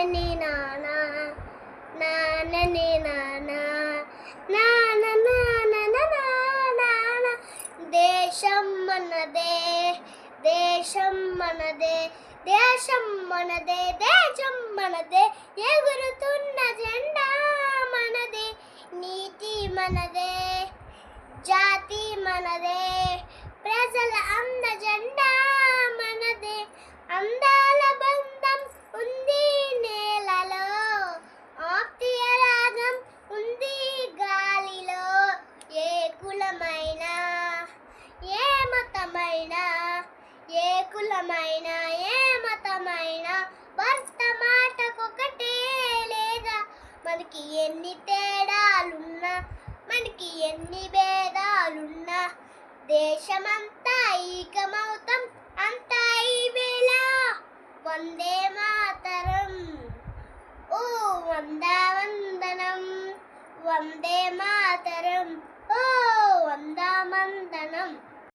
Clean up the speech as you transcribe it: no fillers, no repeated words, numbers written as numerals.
నానని నానా నానని నానా నాన నాన నాన దేశం మనదే దేశం మనదే దేశం మనదే దేశం మనదే ఎగురుతున్న జెండా మనదే నీతి మనదే జాతి మనదే ప్రజల అన్న జెండా మనదే అందాల బంధం ఉంది నేలలో ఆప్తియ రాగం ఉంది గాలిలో ఏ కులమైనా ఏ మతమైనా ఏ కులమైనా ఏ మతమైనా భర్త మాటకొకటే లేదా మనకి ఎన్ని తేడాలున్నా మనకి ఎన్ని భేదాలున్నా దేశమంతా ఏకమవుతాం అంతా ఈ వేళ వందే మాతరం ఓ వందనం వందే మాతరం